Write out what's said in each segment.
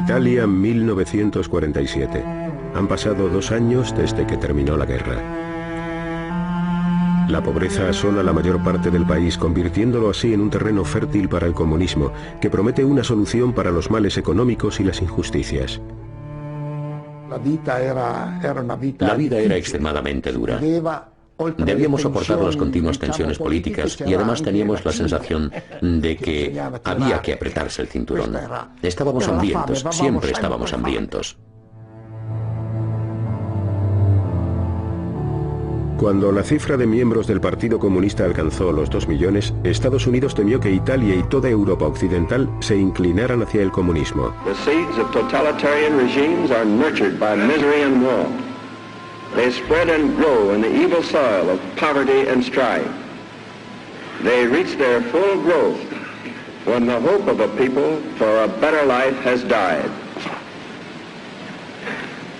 Italia, 1947. Han pasado 2 años desde que terminó la guerra. La pobreza asola la mayor parte del país, convirtiéndolo así en un terreno fértil para el comunismo, que promete una solución para los males económicos y las injusticias. La vida era extremadamente dura. Debíamos soportar las continuas tensiones políticas y además teníamos la sensación de que había que apretarse el cinturón. Estábamos hambrientos, siempre estábamos hambrientos. Cuando la cifra de miembros del Partido Comunista alcanzó los 2 millones, Estados Unidos temió que Italia y toda Europa occidental se inclinaran hacia el comunismo. The seeds of totalitarian regimes are nurtured by misery and war. They spread and grow in the evil soil of poverty and strife. They reach their full growth when the hope of a people for a better life has died.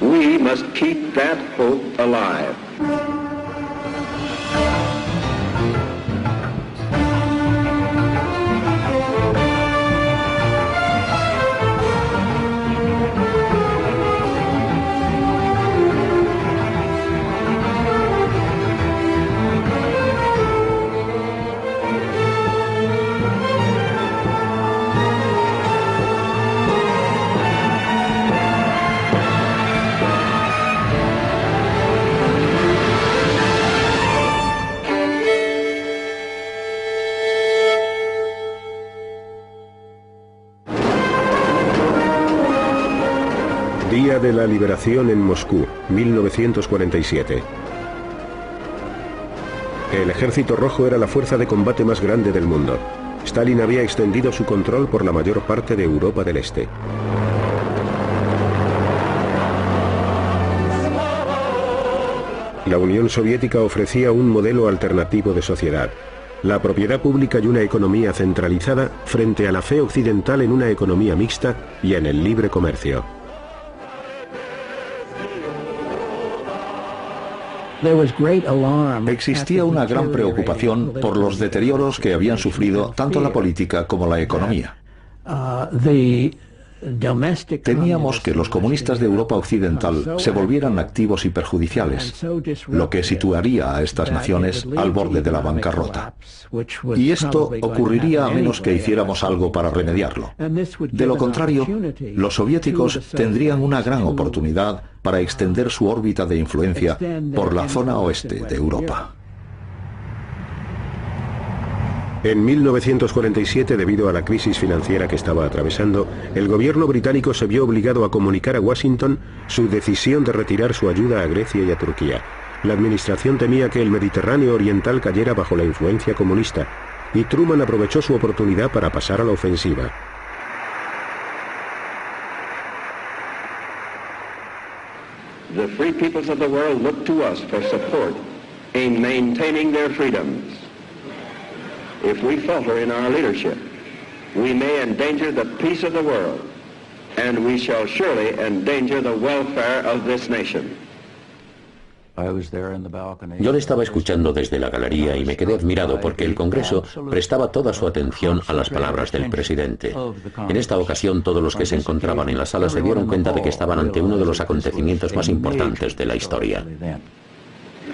We must keep that hope alive. Día de la liberación en Moscú, 1947. El Ejército Rojo era la fuerza de combate más grande del mundo. Stalin había extendido su control por la mayor parte de Europa del Este. La Unión Soviética ofrecía un modelo alternativo de sociedad: la propiedad pública y una economía centralizada frente a la fe occidental en una economía mixta y en el libre comercio. Existía una gran preocupación por los deterioros que habían sufrido tanto la política como la economía. Temíamos que los comunistas de Europa Occidental se volvieran activos y perjudiciales, lo que situaría a estas naciones al borde de la bancarrota. Y esto ocurriría a menos que hiciéramos algo para remediarlo. De lo contrario, los soviéticos tendrían una gran oportunidad para extender su órbita de influencia por la zona oeste de Europa. En 1947, debido a la crisis financiera que estaba atravesando, el gobierno británico se vio obligado a comunicar a Washington su decisión de retirar su ayuda a Grecia y a Turquía. La administración temía que el Mediterráneo oriental cayera bajo la influencia comunista, y Truman aprovechó su oportunidad para pasar a la ofensiva. The free peoples of the world look to us for support in maintaining their freedoms. If we falter in our leadership, we may endanger the peace of the world, and we shall surely endanger the welfare of this nation. Yo le estaba escuchando desde la galería y me quedé admirado porque el Congreso prestaba toda su atención a las palabras del presidente. En esta ocasión, todos los que se encontraban en la sala se dieron cuenta de que estaban ante uno de los acontecimientos más importantes de la historia.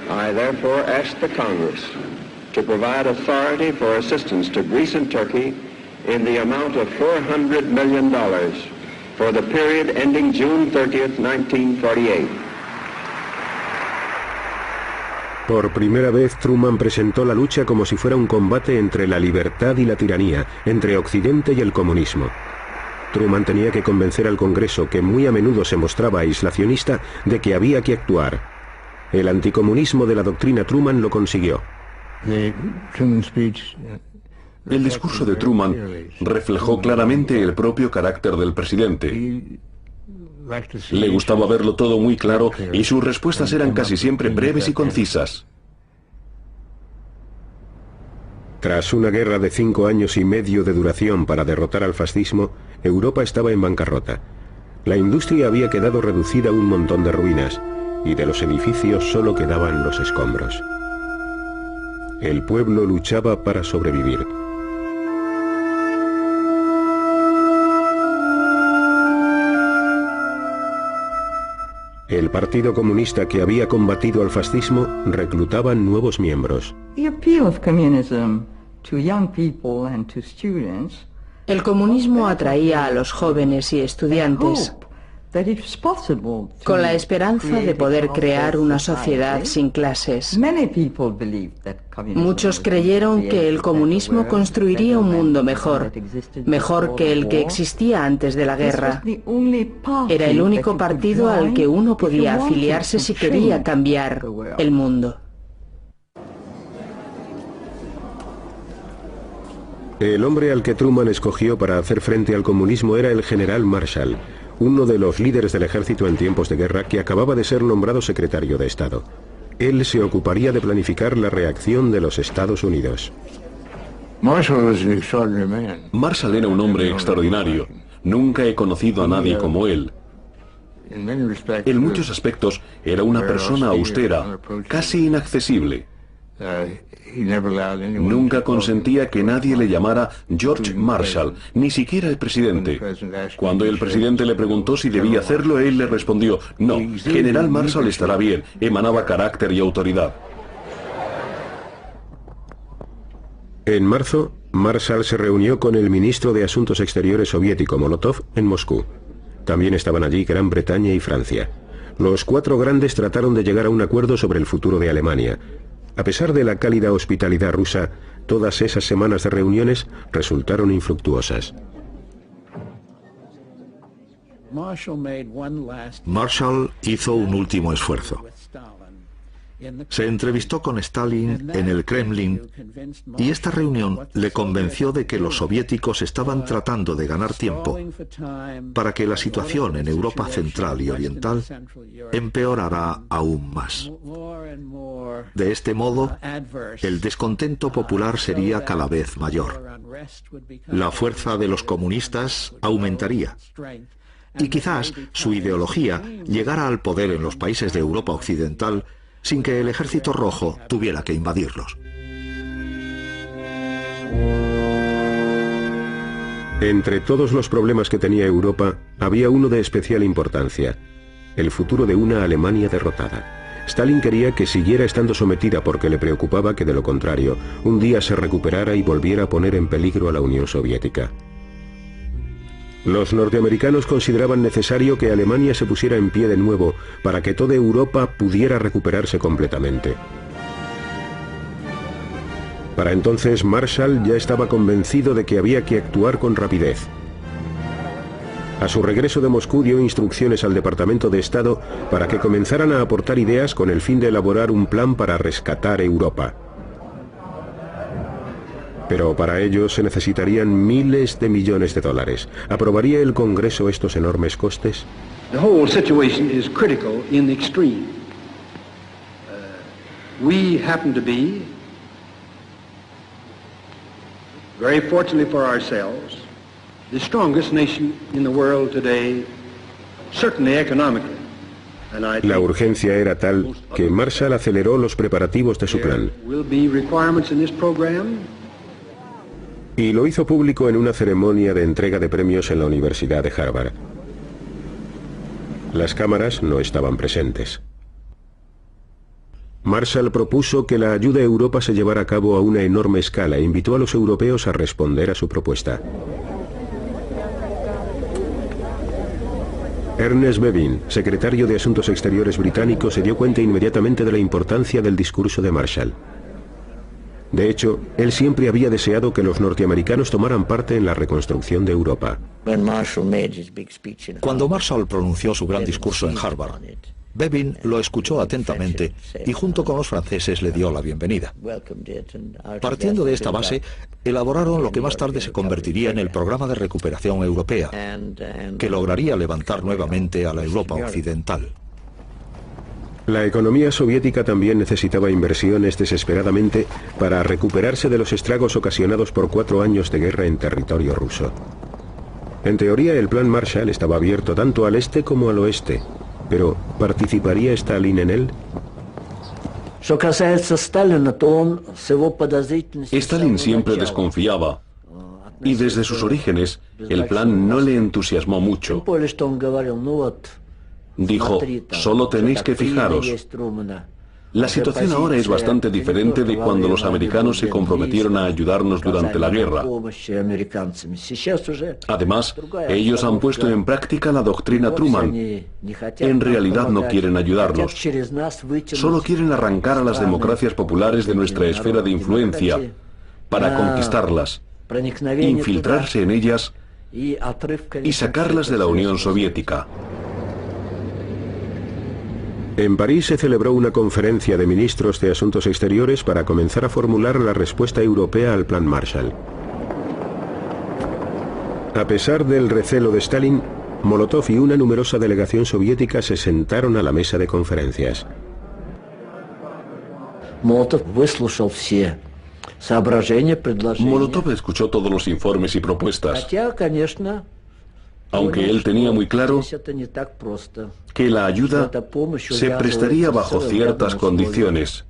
I therefore ask the Congress to provide authority for assistance to Greece and Turkey in the amount of $400 million for the period ending June 30th, 1948. Por primera vez, Truman presentó la lucha como si fuera un combate entre la libertad y la tiranía, entre Occidente y el comunismo. Truman tenía que convencer al Congreso, que muy a menudo se mostraba aislacionista, de que había que actuar. El anticomunismo de la doctrina Truman lo consiguió. El discurso de Truman reflejó claramente el propio carácter del presidente. Le gustaba verlo todo muy claro y sus respuestas eran casi siempre breves y concisas. Tras una guerra de 5 años y medio de duración para derrotar al fascismo, Europa estaba en bancarrota. La industria había quedado reducida a un montón de ruinas, y de los edificios solo quedaban los escombros. El pueblo luchaba para sobrevivir. El Partido Comunista, que había combatido al fascismo, reclutaba nuevos miembros. El comunismo atraía a los jóvenes y estudiantes con la esperanza de poder crear una sociedad sin clases. Muchos creyeron que el comunismo construiría un mundo mejor que el que existía antes de la guerra. Era el único partido al que uno podía afiliarse si quería cambiar el mundo. El hombre al que Truman escogió para hacer frente al comunismo era el general Marshall, uno de los líderes del ejército en tiempos de guerra que acababa de ser nombrado secretario de Estado. Él se ocuparía de planificar la reacción de los Estados Unidos. Marshall era un hombre extraordinario. Nunca he conocido a nadie como él. En muchos aspectos era una persona austera, casi inaccesible. Nunca consentía que nadie le llamara George Marshall, ni siquiera el presidente. Cuando el presidente le preguntó si debía hacerlo, él le respondió: no, General Marshall estará bien. Emanaba carácter y autoridad. En marzo, Marshall se reunió con el ministro de Asuntos Exteriores soviético Molotov en Moscú. También estaban allí Gran Bretaña y Francia. Los cuatro grandes trataron de llegar a un acuerdo sobre el futuro de Alemania. A pesar de la cálida hospitalidad rusa, todas esas semanas de reuniones resultaron infructuosas. Marshall hizo un último esfuerzo. Se entrevistó con Stalin en el Kremlin y esta reunión le convenció de que los soviéticos estaban tratando de ganar tiempo para que la situación en Europa Central y Oriental empeorara aún más. De este modo, el descontento popular sería cada vez mayor. La fuerza de los comunistas aumentaría. Y quizás su ideología llegara al poder en los países de Europa Occidental sin que el Ejército Rojo tuviera que invadirlos. Entre todos los problemas que tenía Europa, había uno de especial importancia: el futuro de una Alemania derrotada. Stalin quería que siguiera estando sometida porque le preocupaba que, de lo contrario, un día se recuperara y volviera a poner en peligro a la Unión Soviética. Los norteamericanos consideraban necesario que Alemania se pusiera en pie de nuevo para que toda Europa pudiera recuperarse completamente. Para entonces, Marshall ya estaba convencido de que había que actuar con rapidez. A su regreso de Moscú dio instrucciones al Departamento de Estado para que comenzaran a aportar ideas con el fin de elaborar un plan para rescatar Europa. Pero para ello se necesitarían miles de millones de dólares. ¿Aprobaría el Congreso estos enormes costes? The whole situation is critical in the extreme. We happen to be, very fortunately for ourselves, the strongest nation in the world today, certainly economically. La urgencia era tal que Marshall aceleró los preparativos de su plan. Y lo hizo público en una ceremonia de entrega de premios en la Universidad de Harvard. Las cámaras no estaban presentes. Marshall propuso que la ayuda a Europa se llevara a cabo a una enorme escala e invitó a los europeos a responder a su propuesta. Ernest Bevin, secretario de Asuntos Exteriores británico, se dio cuenta inmediatamente de la importancia del discurso de Marshall. De hecho, él siempre había deseado que los norteamericanos tomaran parte en la reconstrucción de Europa. Cuando Marshall pronunció su gran discurso en Harvard, Bevin lo escuchó atentamente y junto con los franceses le dio la bienvenida. Partiendo de esta base, elaboraron lo que más tarde se convertiría en el Programa de Recuperación Europea, que lograría levantar nuevamente a la Europa Occidental. La economía soviética también necesitaba inversiones desesperadamente para recuperarse de los estragos ocasionados por 4 años de guerra en territorio ruso. En teoría, el plan Marshall estaba abierto tanto al este como al oeste, pero ¿participaría Stalin en él? Stalin siempre desconfiaba, y desde sus orígenes, el plan no le entusiasmó mucho. Dijo, solo tenéis que fijaros. La situación ahora es bastante diferente de cuando los americanos se comprometieron a ayudarnos durante la guerra. Además, ellos han puesto en práctica la doctrina Truman. En realidad no quieren ayudarnos. Solo quieren arrancar a las democracias populares de nuestra esfera de influencia para conquistarlas, infiltrarse en ellas y sacarlas de la Unión Soviética. En París se celebró una conferencia de ministros de Asuntos Exteriores para comenzar a formular la respuesta europea al Plan Marshall. A pesar del recelo de Stalin, Molotov y una numerosa delegación soviética se sentaron a la mesa de conferencias. Molotov escuchó todos los informes y propuestas, aunque él tenía muy claro que la ayuda se prestaría bajo ciertas condiciones.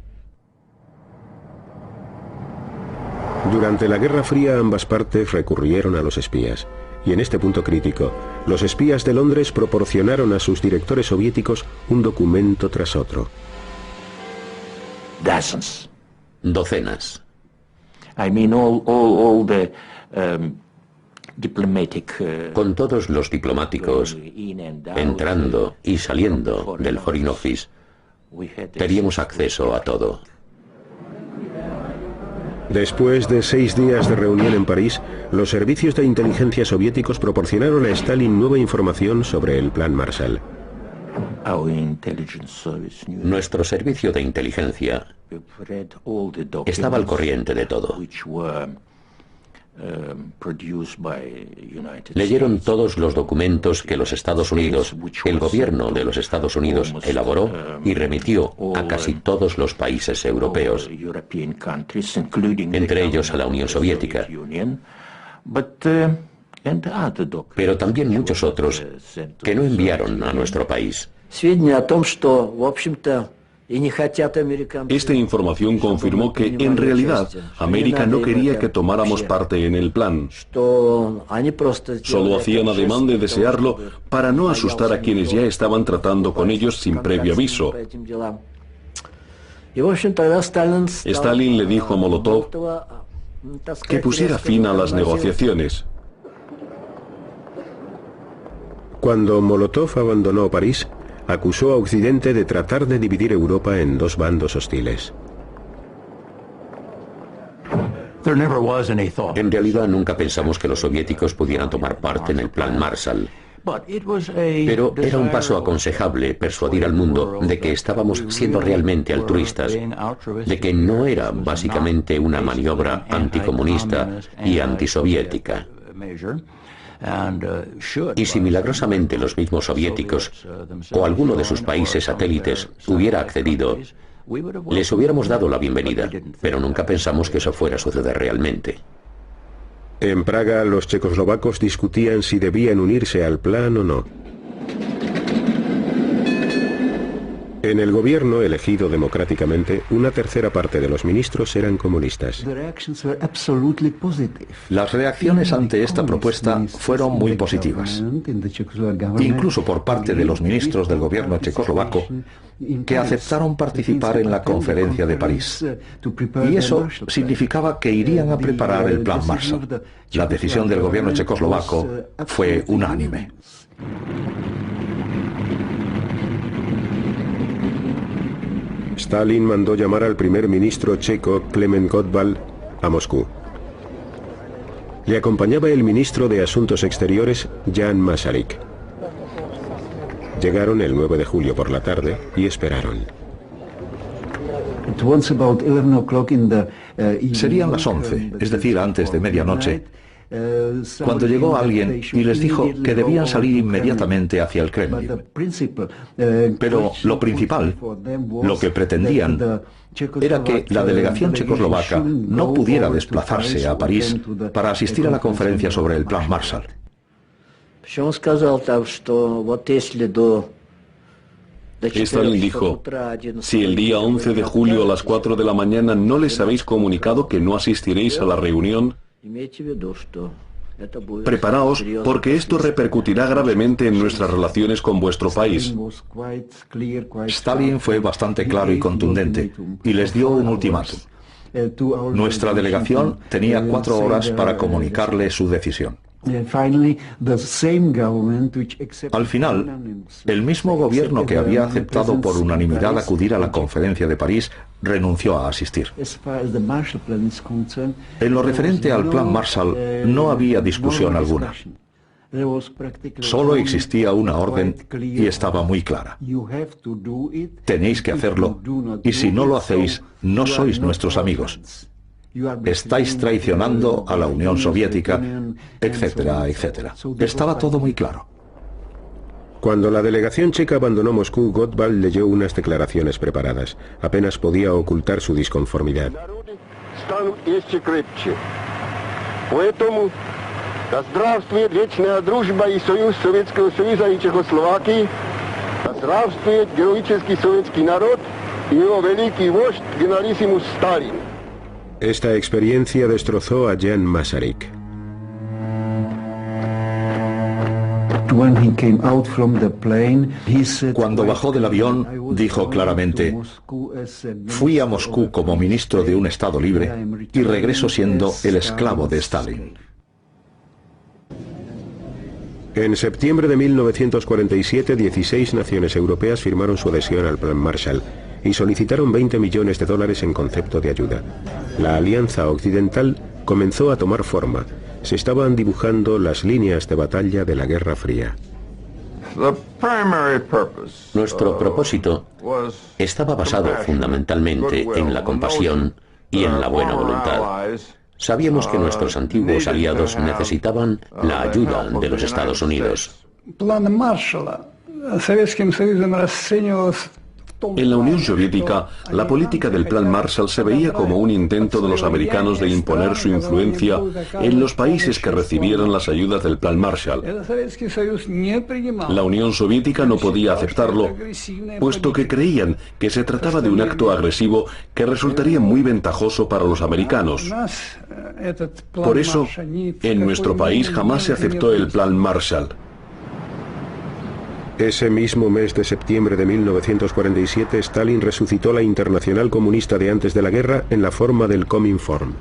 Durante la Guerra Fría ambas partes recurrieron a los espías. Y en este punto crítico, los espías de Londres proporcionaron a sus directores soviéticos un documento tras otro. Docenas. Con todos los diplomáticos entrando y saliendo del Foreign Office, teníamos acceso a todo. Después de 6 días de reunión en París, los servicios de inteligencia soviéticos proporcionaron a Stalin nueva información sobre el Plan Marshall. Nuestro servicio de inteligencia estaba al corriente de todo. Leyeron todos los documentos que los Estados Unidos, el gobierno de los Estados Unidos, elaboró y remitió a casi todos los países europeos, entre ellos a la Unión Soviética, pero también muchos otros que no enviaron a nuestro país. Esta información confirmó que, en realidad, América no quería que tomáramos parte en el plan. Solo hacían ademán de desearlo para no asustar a quienes ya estaban tratando con ellos sin previo aviso. Stalin le dijo a Molotov que pusiera fin a las negociaciones. Cuando Molotov abandonó París, acusó a Occidente de tratar de dividir Europa en 2 bandos hostiles. En realidad nunca pensamos que los soviéticos pudieran tomar parte en el Plan Marshall. Pero era un paso aconsejable persuadir al mundo de que estábamos siendo realmente altruistas, de que no era básicamente una maniobra anticomunista y antisoviética. Y si milagrosamente los mismos soviéticos o alguno de sus países satélites hubiera accedido, les hubiéramos dado la bienvenida, pero nunca pensamos que eso fuera a suceder realmente. En Praga, los checoslovacos discutían si debían unirse al plan o no. En el gobierno elegido democráticamente, una tercera parte de los ministros eran comunistas. Las reacciones ante esta propuesta fueron muy positivas, incluso por parte de los ministros del gobierno checoslovaco, que aceptaron participar en la conferencia de París. Y eso significaba que irían a preparar el Plan Marshall. La decisión del gobierno checoslovaco fue unánime. Stalin mandó llamar al primer ministro checo, Klement Gottwald, a Moscú. Le acompañaba el ministro de Asuntos Exteriores, Jan Masaryk. Llegaron el 9 de julio por la tarde y esperaron. Serían las 11, es decir, antes de medianoche, cuando llegó alguien y les dijo que debían salir inmediatamente hacia el Kremlin. Pero lo principal, lo que pretendían, era que la delegación checoslovaca no pudiera desplazarse a París para asistir a la conferencia sobre el Plan Marshall. Stalin dijo, si el día 11 de julio a las 4 de la mañana no les habéis comunicado que no asistiréis a la reunión, Preparaos porque esto repercutirá gravemente en nuestras relaciones con vuestro país. Stalin fue bastante claro y contundente y les dio un ultimátum. Nuestra delegación tenía 4 horas para comunicarle su decisión. Al final, el mismo gobierno que había aceptado por unanimidad acudir a la conferencia de París renunció a asistir. En lo referente al Plan Marshall no había discusión alguna. Solo existía una orden y estaba muy clara. Tenéis que hacerlo y si no lo hacéis, no sois nuestros amigos. Estáis traicionando a la Unión Soviética, etcétera, etcétera. Estaba todo muy claro. Cuando la delegación checa abandonó Moscú, Gottwald leyó unas declaraciones preparadas. Apenas podía ocultar su disconformidad. Да здравствует вечная дружба и союз Советского Союза и Чехословакии, да здравствует героический советский народ и его великий вождь генералиссимус Сталин. Esta experiencia destrozó a Jan Masaryk. Cuando bajó del avión, dijo claramente: fui a Moscú como ministro de un Estado libre y regreso siendo el esclavo de Stalin. En septiembre de 1947, 16 naciones europeas firmaron su adhesión al Plan Marshall y solicitaron $20 millones en concepto de ayuda. La Alianza Occidental comenzó a tomar forma. Se estaban dibujando las líneas de batalla de la Guerra Fría. Nuestro propósito estaba basado fundamentalmente en la compasión y en la buena voluntad. Sabíamos que nuestros antiguos aliados necesitaban la ayuda de los Estados Unidos. En la Unión Soviética, la política del Plan Marshall se veía como un intento de los americanos de imponer su influencia en los países que recibieran las ayudas del Plan Marshall. La Unión Soviética no podía aceptarlo, puesto que creían que se trataba de un acto agresivo que resultaría muy ventajoso para los americanos. Por eso, en nuestro país jamás se aceptó el Plan Marshall. Ese mismo mes de septiembre de 1947, Stalin resucitó la Internacional Comunista de antes de la guerra en la forma del Cominform.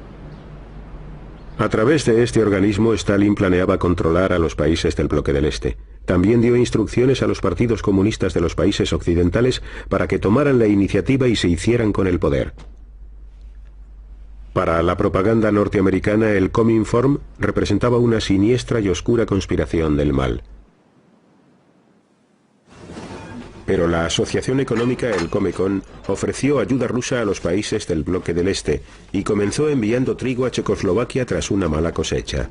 A través de este organismo, Stalin planeaba controlar a los países del bloque del Este. También dio instrucciones a los partidos comunistas de los países occidentales para que tomaran la iniciativa y se hicieran con el poder. Para la propaganda norteamericana, el Cominform representaba una siniestra y oscura conspiración del mal. Pero la Asociación Económica, el Comecon, ofreció ayuda rusa a los países del bloque del Este y comenzó enviando trigo a Checoslovaquia tras una mala cosecha.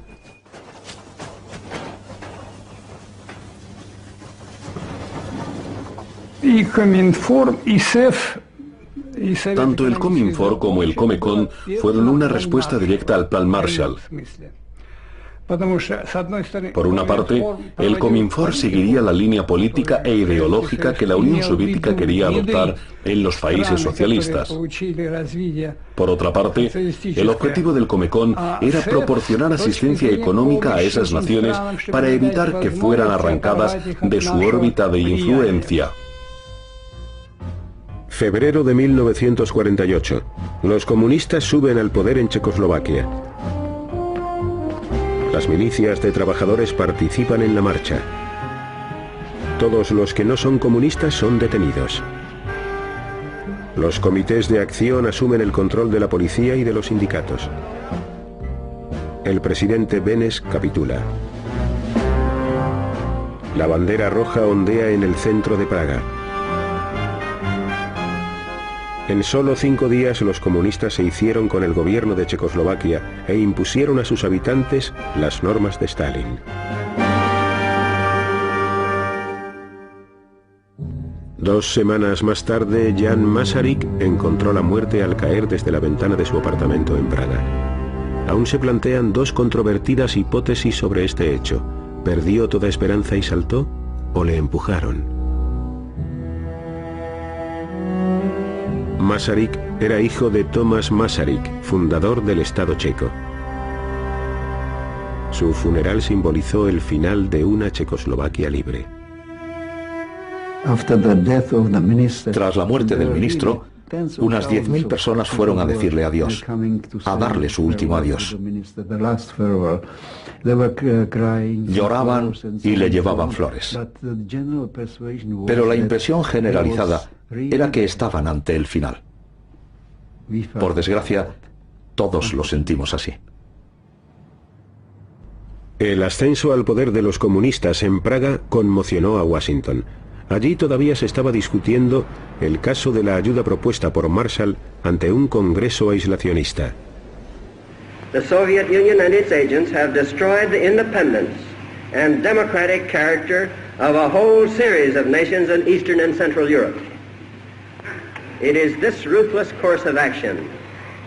Tanto el Cominform como el Comecon fueron una respuesta directa al Plan Marshall. Por una parte, el Cominform seguiría la línea política e ideológica que la Unión Soviética quería adoptar en los países socialistas. Por otra parte, el objetivo del Comecon era proporcionar asistencia económica a esas naciones para evitar que fueran arrancadas de su órbita de influencia. Febrero de 1948. Los comunistas suben al poder en Checoslovaquia. Las milicias de trabajadores participan en la marcha. Todos los que no son comunistas son detenidos. Los comités de acción asumen el control de la policía y de los sindicatos. El presidente Benes capitula. La bandera roja ondea en el centro de Praga. En solo 5 días los comunistas se hicieron con el gobierno de Checoslovaquia e impusieron a sus habitantes las normas de Stalin. Dos semanas más tarde, Jan Masaryk encontró la muerte al caer desde la ventana de su apartamento en Praga. Aún se plantean 2 controvertidas hipótesis sobre este hecho. ¿Perdió toda esperanza y saltó? ¿O le empujaron? Masaryk era hijo de Tomáš Masaryk, fundador del Estado checo. Su funeral simbolizó el final de una Checoslovaquia libre. Tras la muerte del ministro, unas 10.000 personas fueron a decirle adiós, a darle su último adiós. Lloraban y le llevaban flores. Pero la impresión generalizada era que estaban ante el final. Por desgracia, todos lo sentimos así. El ascenso al poder de los comunistas en Praga conmocionó a Washington. Allí todavía se estaba discutiendo el caso de la ayuda propuesta por Marshall ante un Congreso aislacionista. The Soviet Union and its agents have destroyed the independence and democratic character of a whole series of nations in Eastern and Central Europe. It is this ruthless course of action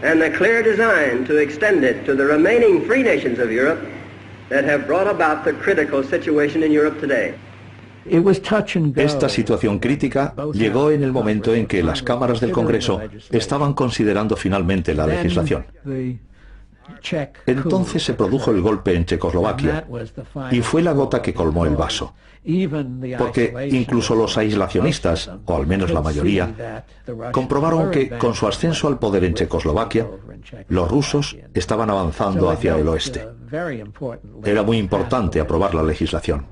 and the clear design to extend it to the remaining free nations of Europe that have brought about the critical situation in Europe today. Esta situación crítica llegó en el momento en que las cámaras del Congreso estaban considerando finalmente la legislación. Entonces se produjo el golpe en Checoslovaquia y fue la gota que colmó el vaso. Porque incluso los aislacionistas, o al menos la mayoría, comprobaron que con su ascenso al poder en Checoslovaquia, los rusos estaban avanzando hacia el oeste. Era muy importante aprobar la legislación.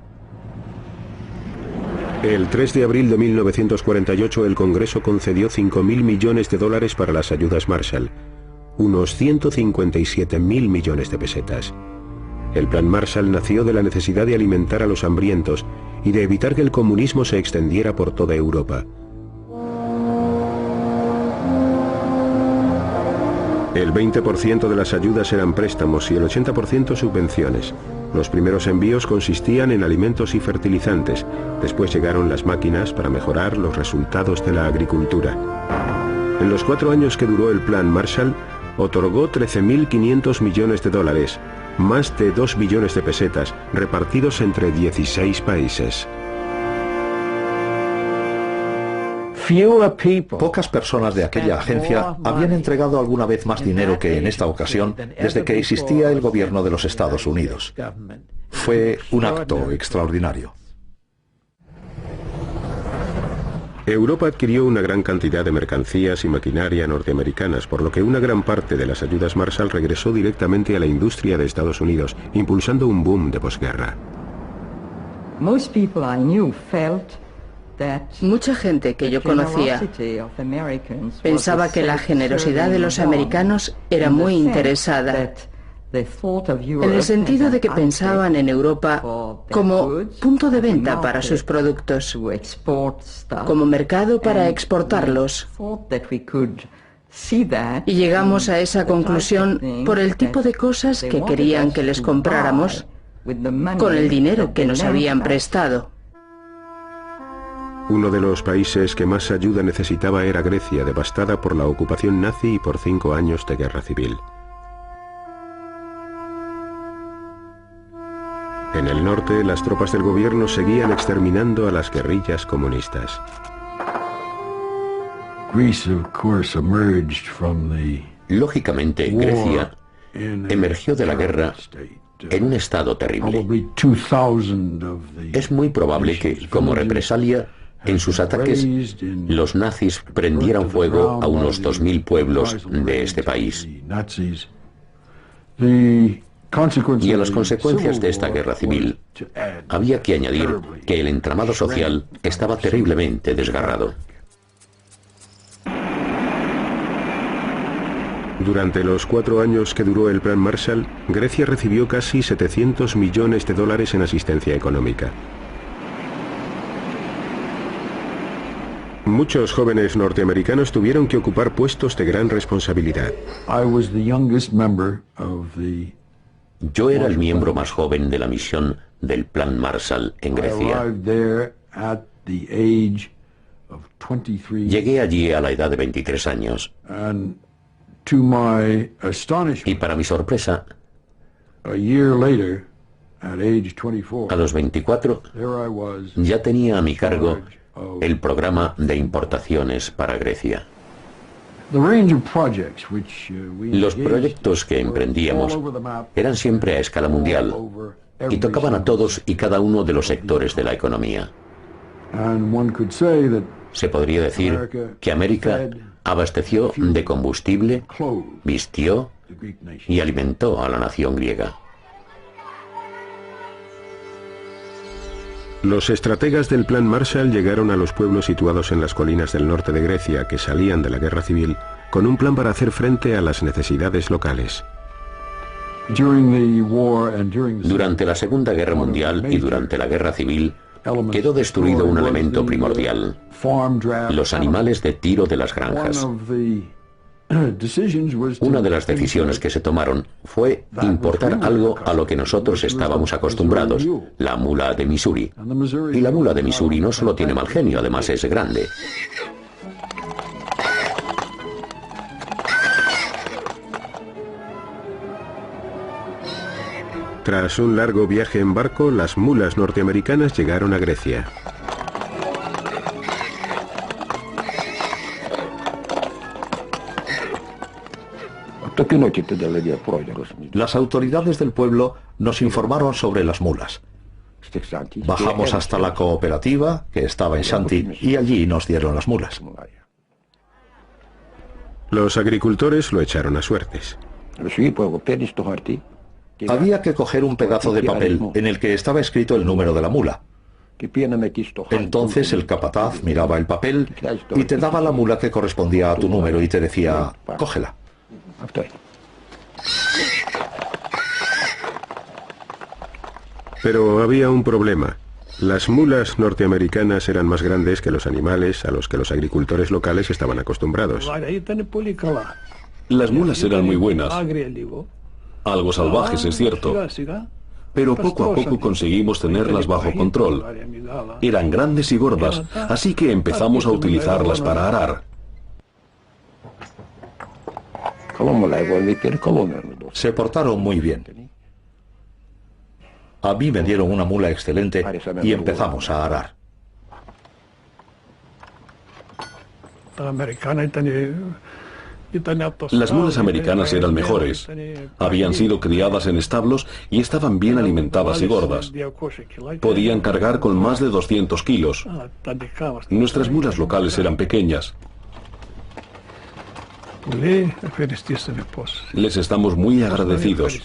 El 3 de abril de 1948 el Congreso concedió 5.000 millones de dólares para las ayudas Marshall, unos 157.000 millones de pesetas. El Plan Marshall nació de la necesidad de alimentar a los hambrientos y de evitar que el comunismo se extendiera por toda Europa. El 20% de las ayudas eran préstamos y el 80% subvenciones. Los primeros envíos consistían en alimentos y fertilizantes. Después llegaron las máquinas para mejorar los resultados de la agricultura. En los 4 años que duró el Plan Marshall, otorgó 13.500 millones de dólares, más de 2 billones de pesetas, repartidos entre 16 países. Pocas personas de aquella agencia habían entregado alguna vez más dinero que en esta ocasión desde que existía el gobierno de los Estados Unidos. Fue un acto extraordinario. Europa adquirió una gran cantidad de mercancías y maquinaria norteamericanas, por lo que una gran parte de las ayudas Marshall regresó directamente a la industria de Estados Unidos, impulsando un boom de posguerra. Mucha gente que yo conocía pensaba que la generosidad de los americanos era muy interesada, en el sentido de que pensaban en Europa como punto de venta para sus productos, como mercado para exportarlos. Y llegamos a esa conclusión por el tipo de cosas que querían que les compráramos con el dinero que nos habían prestado. Uno de los países que más ayuda necesitaba era Grecia, devastada por la ocupación nazi y por 5 años de guerra civil. En el norte, las tropas del gobierno seguían exterminando a las guerrillas comunistas. Lógicamente, Grecia emergió de la guerra en un estado terrible. Es muy probable que, como represalia, en sus ataques, los nazis prendieran fuego a unos 2.000 pueblos de este país. Y a las consecuencias de esta guerra civil, había que añadir que el entramado social estaba terriblemente desgarrado. Durante los 4 años que duró el Plan Marshall, Grecia recibió casi 700 millones de dólares en asistencia económica. Muchos jóvenes norteamericanos tuvieron que ocupar puestos de gran responsabilidad. Yo era el miembro más joven de la misión del Plan Marshall en Grecia. Llegué allí a la edad de 23 años. Y para mi sorpresa, a los 24, ya tenía a mi cargo el programa de importaciones para Grecia. Los proyectos que emprendíamos eran siempre a escala mundial y tocaban a todos y cada uno de los sectores de la economía. Se podría decir que América abasteció de combustible, vistió y alimentó a la nación griega. Los estrategas del Plan Marshall llegaron a los pueblos situados en las colinas del norte de Grecia que salían de la guerra civil con un plan para hacer frente a las necesidades locales. Durante la Segunda Guerra Mundial y durante la Guerra Civil quedó destruido un elemento primordial: los animales de tiro de las granjas. Una de las decisiones que se tomaron fue importar algo a lo que nosotros estábamos acostumbrados, la mula de Missouri. Y la mula de Missouri no solo tiene mal genio, además es grande. Tras un largo viaje en barco, las mulas norteamericanas llegaron a Grecia. Las autoridades del pueblo nos informaron sobre las mulas. Bajamos hasta la cooperativa, que estaba en Shanti, y allí nos dieron las mulas. Los agricultores lo echaron a suertes. Había que coger un pedazo de papel en el que estaba escrito el número de la mula. Entonces el capataz miraba el papel y te daba la mula que correspondía a tu número y te decía: cógela. Pero había un problema. Las mulas norteamericanas eran más grandes que los animales a los que los agricultores locales estaban acostumbrados. Las mulas eran muy buenas. Algo salvajes, es cierto. Pero poco a poco conseguimos tenerlas bajo control. Eran grandes y gordas, así que empezamos a utilizarlas para arar. Se portaron muy bien. A mí me dieron una mula excelente y empezamos a arar. Las mulas americanas eran mejores. Habían sido criadas en establos y estaban bien alimentadas y gordas. Podían cargar con más de 200 kilos. Nuestras mulas locales eran pequeñas. Les estamos muy agradecidos.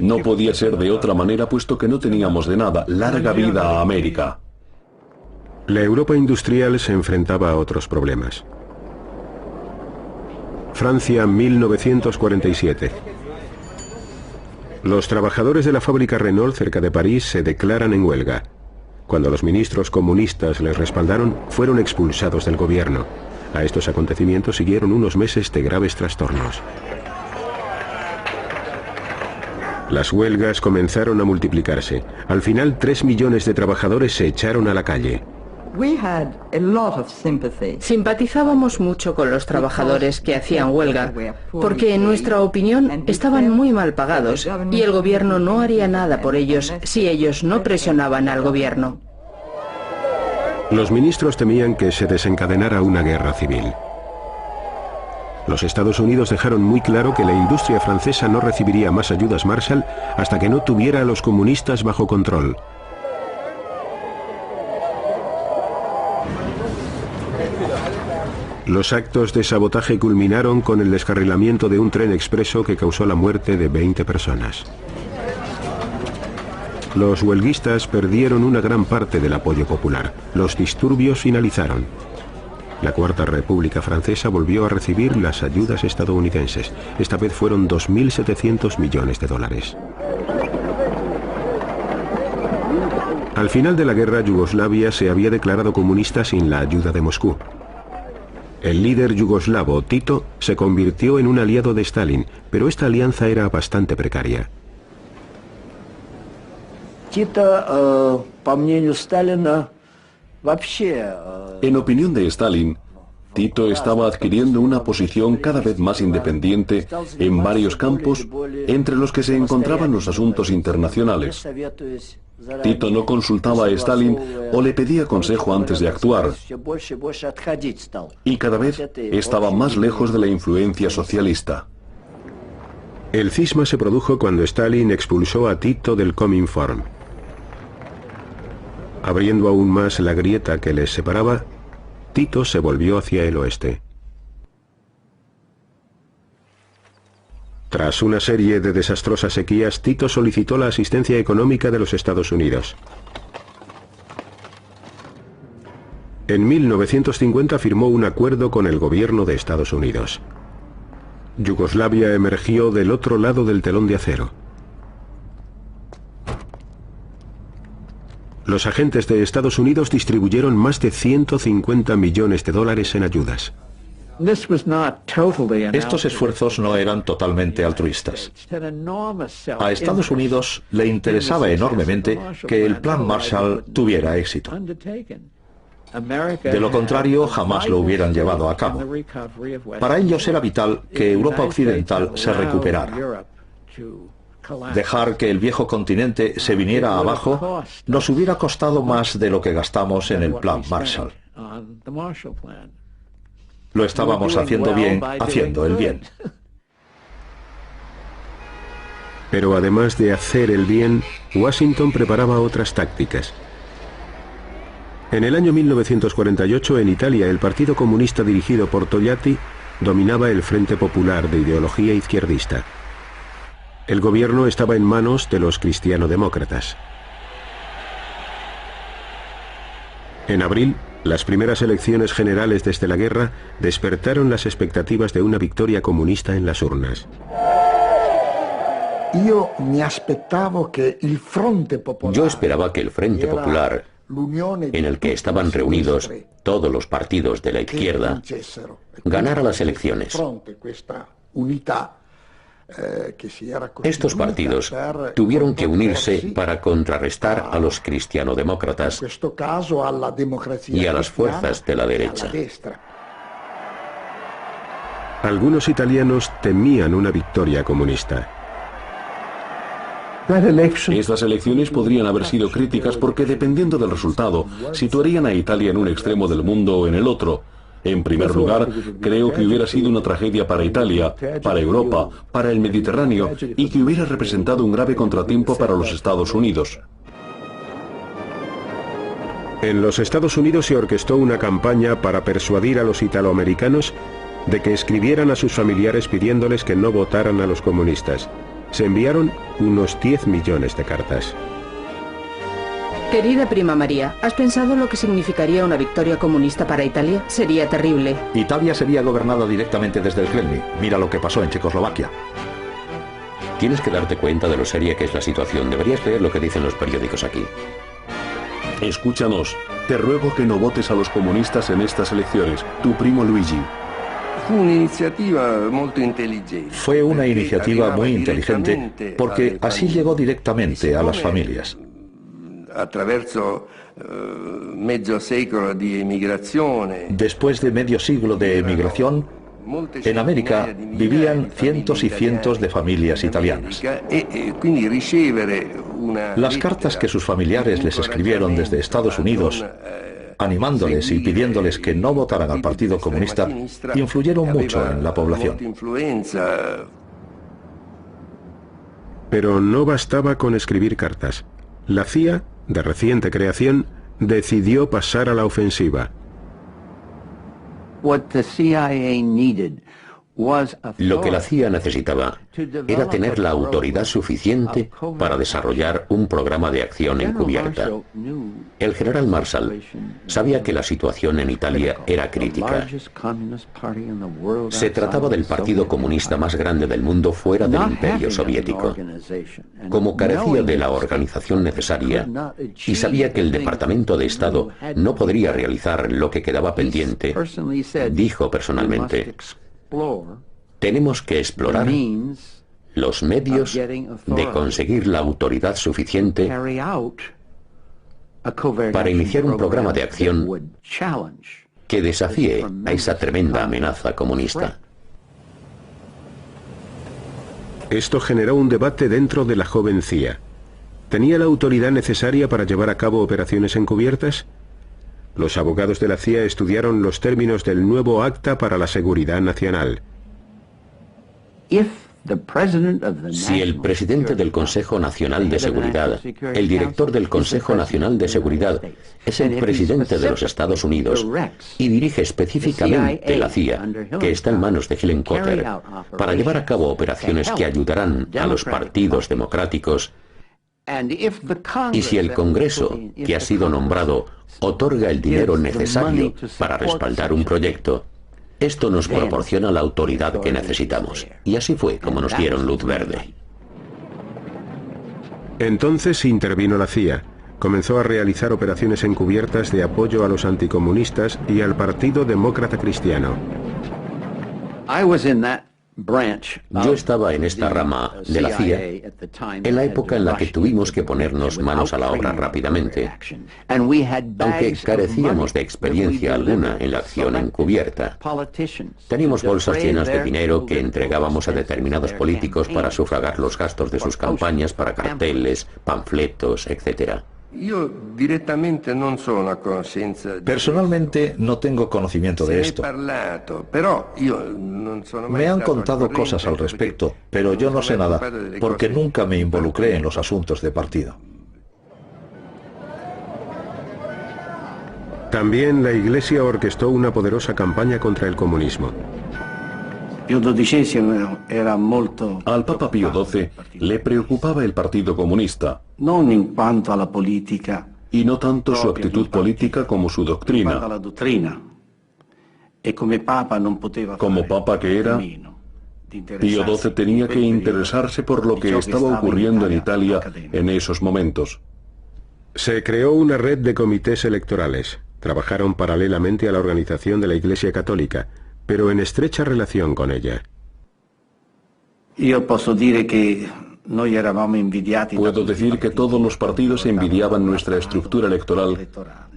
No podía ser de otra manera, puesto que no teníamos de nada. Larga vida a América. La Europa industrial se enfrentaba a otros problemas. Francia, 1947. Los trabajadores de la fábrica Renault cerca de París se declaran en huelga. Cuando los ministros comunistas les respaldaron, fueron expulsados del gobierno. A estos acontecimientos siguieron unos meses de graves trastornos. Las huelgas comenzaron a multiplicarse. Al final, 3 millones de trabajadores se echaron a la calle. Simpatizábamos mucho con los trabajadores que hacían huelga, porque en nuestra opinión estaban muy mal pagados y el gobierno no haría nada por ellos si ellos no presionaban al gobierno. Los ministros temían que se desencadenara una guerra civil. Los Estados Unidos dejaron muy claro que la industria francesa no recibiría más ayudas Marshall hasta que no tuviera a los comunistas bajo control. Los actos de sabotaje culminaron con el descarrilamiento de un tren expreso que causó la muerte de 20 personas. Los huelguistas perdieron una gran parte del apoyo popular. Los disturbios finalizaron. La Cuarta República Francesa volvió a recibir las ayudas estadounidenses. Esta vez fueron 2.700 millones de dólares. Al final de la guerra, Yugoslavia se había declarado comunista sin la ayuda de Moscú. El líder yugoslavo, Tito, se convirtió en un aliado de Stalin, pero esta alianza era bastante precaria. En opinión de Stalin, Tito estaba adquiriendo una posición cada vez más independiente en varios campos, entre los que se encontraban los asuntos internacionales. Tito no consultaba a Stalin o le pedía consejo antes de actuar, y cada vez estaba más lejos de la influencia socialista. El cisma se produjo cuando Stalin expulsó a Tito del Cominform. Abriendo aún más la grieta que les separaba, Tito se volvió hacia el oeste. Tras una serie de desastrosas sequías, Tito solicitó la asistencia económica de los Estados Unidos. En 1950 firmó un acuerdo con el gobierno de Estados Unidos. Yugoslavia emergió del otro lado del telón de acero. Los agentes de Estados Unidos distribuyeron más de 150 millones de dólares en ayudas. Estos esfuerzos no eran totalmente altruistas. A Estados Unidos le interesaba enormemente que el Plan Marshall tuviera éxito. De lo contrario, jamás lo hubieran llevado a cabo. Para ellos era vital que Europa Occidental se recuperara. Dejar que el viejo continente se viniera abajo nos hubiera costado más de lo que gastamos en el Plan Marshall. Lo estábamos haciendo bien, haciendo el bien. Pero además de hacer el bien, Washington preparaba otras tácticas. En el año 1948, en Italia, el Partido Comunista dirigido por Togliatti dominaba el Frente Popular de ideología izquierdista. El gobierno estaba en manos de los cristiano-demócratas. En abril, las primeras elecciones generales desde la guerra despertaron las expectativas de una victoria comunista en las urnas. Yo esperaba que el Frente Popular, en el que estaban reunidos todos los partidos de la izquierda, ganara las elecciones. Estos partidos tuvieron que unirse para contrarrestar a los cristianodemócratas y a las fuerzas de la derecha. Algunos italianos temían una victoria comunista. Estas elecciones podrían haber sido críticas porque, dependiendo del resultado, situarían a Italia en un extremo del mundo o en el otro. En primer lugar, creo que hubiera sido una tragedia para Italia, para Europa, para el Mediterráneo, y que hubiera representado un grave contratiempo para los Estados Unidos. En los Estados Unidos se orquestó una campaña para persuadir a los italoamericanos de que escribieran a sus familiares pidiéndoles que no votaran a los comunistas. Se enviaron unos 10 millones de cartas. Querida prima María, ¿has pensado lo que significaría una victoria comunista para Italia? Sería terrible. Italia sería gobernada directamente desde el Kremlin. Mira lo que pasó en Checoslovaquia. Tienes que darte cuenta de lo seria que es la situación. Deberías leer lo que dicen los periódicos aquí. Escúchanos. Te ruego que no votes a los comunistas en estas elecciones. Tu primo Luigi. Fue una iniciativa muy inteligente porque así llegó directamente a las familias. Después de medio siglo de emigración, en América vivían cientos y cientos de familias italianas. Las cartas que sus familiares les escribieron desde Estados Unidos, animándoles y pidiéndoles que no votaran al Partido Comunista, influyeron mucho en la población. Pero no bastaba con escribir cartas. La CIA, de reciente creación, decidió pasar a la ofensiva. Lo que la CIA necesitaba era tener la autoridad suficiente para desarrollar un programa de acción encubierta. El general Marshall sabía que la situación en Italia era crítica. Se trataba del partido comunista más grande del mundo fuera del Imperio Soviético. Como carecía de la organización necesaria y sabía que el Departamento de Estado no podría realizar lo que quedaba pendiente, dijo personalmente: tenemos que explorar los medios de conseguir la autoridad suficiente para iniciar un programa de acción que desafíe a esa tremenda amenaza comunista. Esto generó un debate dentro de la joven CIA. ¿Tenía la autoridad necesaria para llevar a cabo operaciones encubiertas? Los abogados de la CIA estudiaron los términos del nuevo Acta para la Seguridad Nacional. Si el presidente del Consejo Nacional de Seguridad, el director del Consejo Nacional de Seguridad, es el presidente de los Estados Unidos y dirige específicamente la CIA, que está en manos de Helen Cotter, para llevar a cabo operaciones que ayudarán a los partidos democráticos, y si el Congreso, que ha sido nombrado, otorga el dinero necesario para respaldar un proyecto, esto nos proporciona la autoridad que necesitamos. Y así fue como nos dieron luz verde. Entonces intervino la CIA. Comenzó a realizar operaciones encubiertas de apoyo a los anticomunistas y al Partido Demócrata Cristiano. Yo estaba en esta rama de la CIA en la época en la que tuvimos que ponernos manos a la obra rápidamente, aunque carecíamos de experiencia alguna en la acción encubierta. Teníamos bolsas llenas de dinero que entregábamos a determinados políticos para sufragar los gastos de sus campañas para carteles, panfletos, etc. Personalmente no tengo conocimiento de esto. Me han contado cosas al respecto, pero yo no sé nada, porque nunca me involucré en los asuntos de partido. También la Iglesia orquestó una poderosa campaña contra el comunismo. Al Papa Pío XII le preocupaba el Partido Comunista, y no tanto su actitud política como su doctrina. Como Papa que era, Pío XII tenía que interesarse por lo que estaba ocurriendo en Italia en esos momentos. Se creó una red de comités electorales. Trabajaron paralelamente a la organización de la Iglesia Católica, pero en estrecha relación con ella. Puedo decir que todos los partidos envidiaban nuestra estructura electoral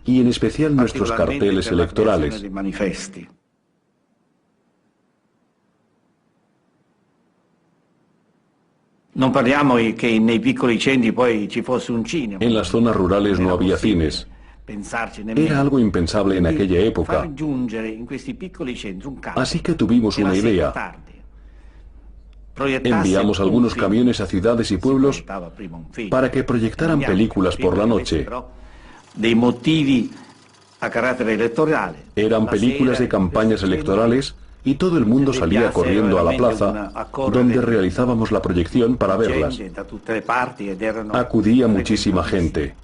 y en especial nuestros carteles electorales. En las zonas rurales no había cines. Era algo impensable en aquella época. Así que tuvimos una idea. Enviamos algunos camiones a ciudades y pueblos para que proyectaran películas por la noche. Eran películas de campañas electorales y todo el mundo salía corriendo a la plaza donde realizábamos la proyección para verlas. Acudía muchísima gente.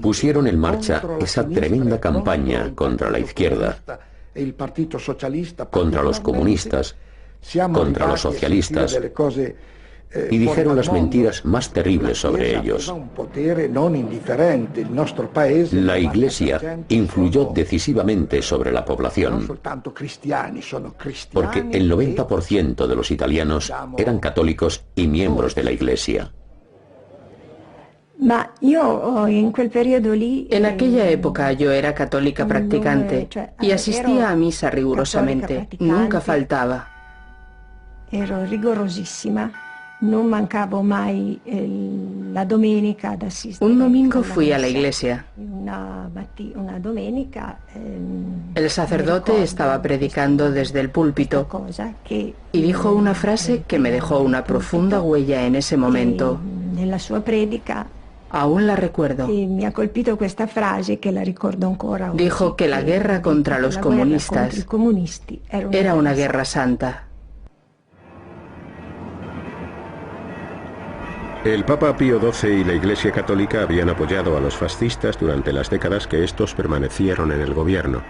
Pusieron en marcha esa tremenda campaña contra la izquierda, contra los comunistas, contra los socialistas, y dijeron las mentiras más terribles sobre ellos. La Iglesia influyó decisivamente sobre la población, porque el 90% de los italianos eran católicos y miembros de la Iglesia. En aquella época yo era católica practicante y asistía a misa rigurosamente, nunca faltaba. Un domingo fui a la iglesia. El sacerdote estaba predicando desde el púlpito y dijo una frase que me dejó una profunda huella en ese momento. Aún la recuerdo. Dijo que la guerra contra los comunistas era una guerra santa. El Papa Pío XII y la Iglesia Católica habían apoyado a los fascistas durante las décadas que estos permanecieron en el gobierno.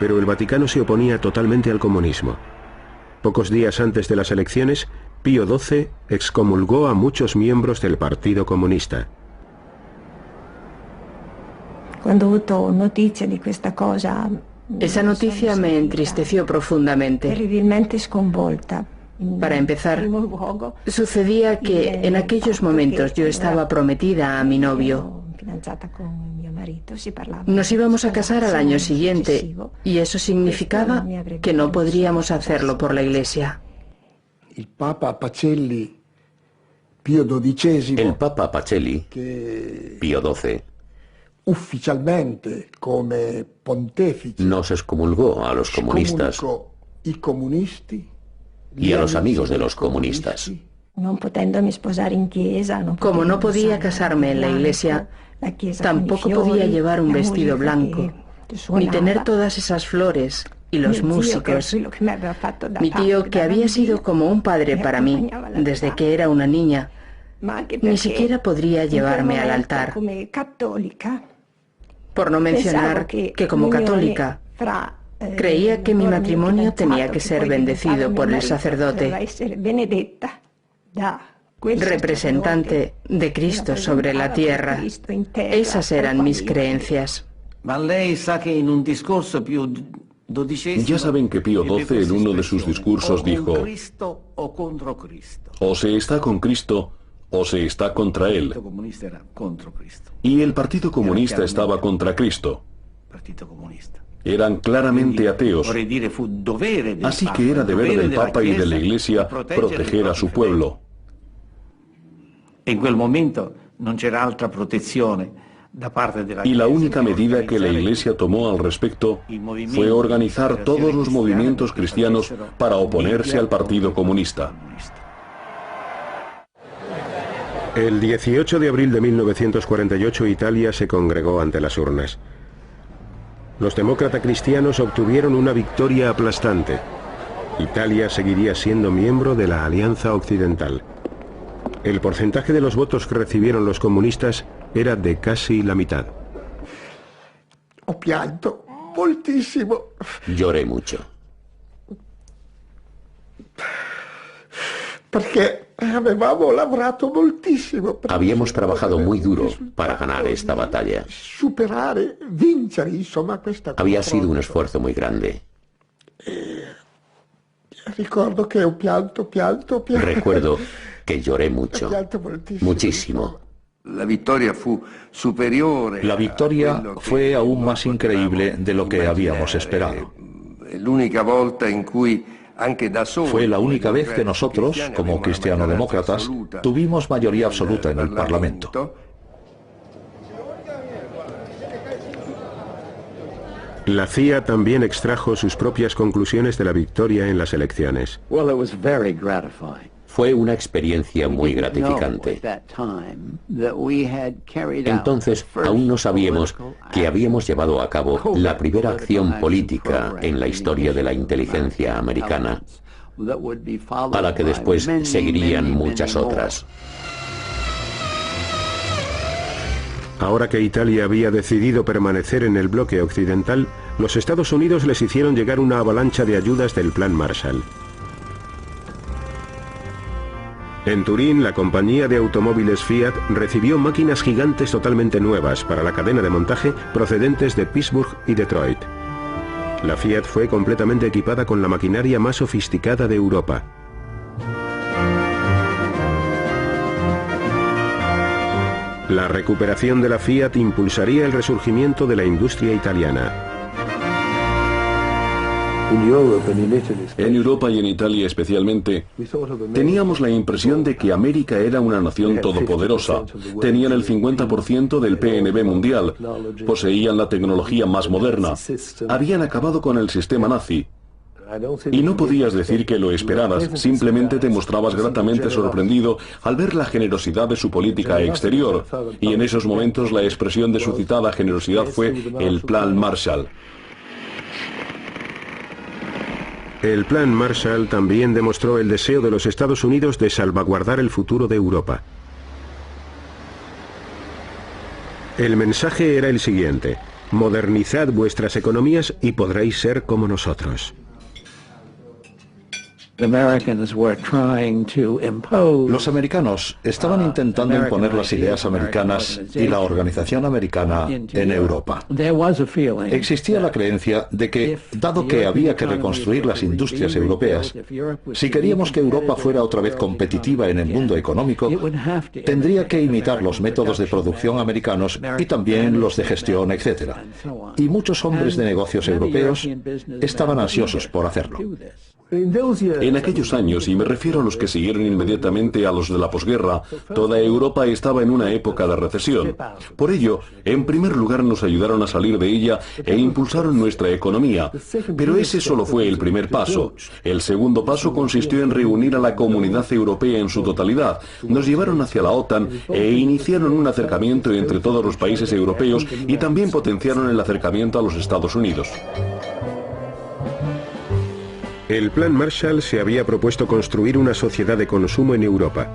Pero el Vaticano se oponía totalmente al comunismo. Pocos días antes de las elecciones, Pío XII excomulgó a muchos miembros del Partido Comunista. Esa noticia me entristeció profundamente. Para empezar, sucedía que en aquellos momentos yo estaba prometida a mi novio. Nos íbamos a casar al año siguiente y eso significaba que no podríamos hacerlo por la iglesia. el Papa Pacelli, Pío XII, el Papa Pacelli, Pío XII, ufficialmente come pontefice, nos excomulgó a los comunistas y a los amigos de los comunistas. Como no podía casarme en la iglesia, tampoco podía llevar un vestido blanco, ni tener todas esas flores y los músicos. Mi tío, que había sido como un padre para mí desde que era una niña, ni siquiera podría llevarme al altar. Por no mencionar que como católica, creía que mi matrimonio tenía que ser bendecido por el sacerdote, representante de Cristo sobre la tierra. Esas eran mis creencias. Ya saben que Pío XII en uno de sus discursos dijo: o se está con Cristo o se está contra él. Y el Partido Comunista estaba contra Cristo. Eran claramente ateos. Así que era deber del Papa y de la Iglesia proteger a su pueblo. Y la única medida que la Iglesia tomó al respecto fue organizar todos los movimientos cristianos para oponerse al Partido Comunista. El 18 de abril de 1948 Italia se congregó ante las urnas. Los demócratas cristianos obtuvieron una victoria aplastante. Italia seguiría siendo miembro de la Alianza Occidental. El porcentaje de los votos que recibieron los comunistas era de casi la mitad. Ho pianto moltissimo. Lloré mucho. Porque habíamos trabajado muy duro para ganar esta batalla. Había sido un esfuerzo muy grande. Recuerdo que lloré mucho, muchísimo. La victoria fue aún más increíble de lo que habíamos esperado. Fue la única vez que nosotros, como cristiano-demócratas, tuvimos mayoría absoluta en el Parlamento. La CIA también extrajo sus propias conclusiones de la victoria en las elecciones. Fue una experiencia muy gratificante. Entonces, aún no sabíamos que habíamos llevado a cabo la primera acción política en la historia de la inteligencia americana, a la que después seguirían muchas otras. Ahora que Italia había decidido permanecer en el bloque occidental, los Estados Unidos les hicieron llegar una avalancha de ayudas del Plan Marshall. En Turín, la compañía de automóviles Fiat recibió máquinas gigantes totalmente nuevas para la cadena de montaje procedentes de Pittsburgh y Detroit. La Fiat fue completamente equipada con la maquinaria más sofisticada de Europa. La recuperación de la Fiat impulsaría el resurgimiento de la industria italiana. En Europa y en Italia especialmente, teníamos la impresión de que América era una nación todopoderosa. Tenían el 50% del PNB mundial, poseían la tecnología más moderna, habían acabado con el sistema nazi. Y no podías decir que lo esperaras, simplemente te mostrabas gratamente sorprendido al ver la generosidad de su política exterior. Y en esos momentos la expresión de su citada generosidad fue el Plan Marshall. El Plan Marshall también demostró el deseo de los Estados Unidos de salvaguardar el futuro de Europa. El mensaje era el siguiente: modernizad vuestras economías y podréis ser como nosotros. Los americanos estaban intentando imponer las ideas americanas y la organización americana en Europa. Existía la creencia de que, dado que había que reconstruir las industrias europeas, si queríamos que Europa fuera otra vez competitiva en el mundo económico, tendría que imitar los métodos de producción americanos y también los de gestión, etc. Y muchos hombres de negocios europeos estaban ansiosos por hacerlo. En aquellos años, y me refiero a los que siguieron inmediatamente a los de la posguerra, toda Europa estaba en una época de recesión. Por ello, en primer lugar nos ayudaron a salir de ella e impulsaron nuestra economía. Pero ese solo fue el primer paso. El segundo paso consistió en reunir a la comunidad europea en su totalidad. Nos llevaron hacia la OTAN e iniciaron un acercamiento entre todos los países europeos y también potenciaron el acercamiento a los Estados Unidos. El Plan Marshall se había propuesto construir una sociedad de consumo en Europa.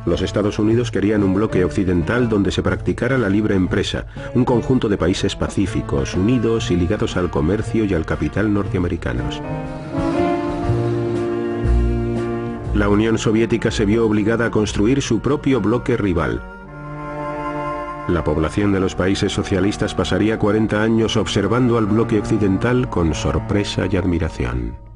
Los Estados Unidos querían un bloque occidental donde se practicara la libre empresa, un conjunto de países pacíficos, unidos y ligados al comercio y al capital norteamericanos. La Unión Soviética se vio obligada a construir su propio bloque rival. La población de los países socialistas pasaría 40 años observando al bloque occidental con sorpresa y admiración.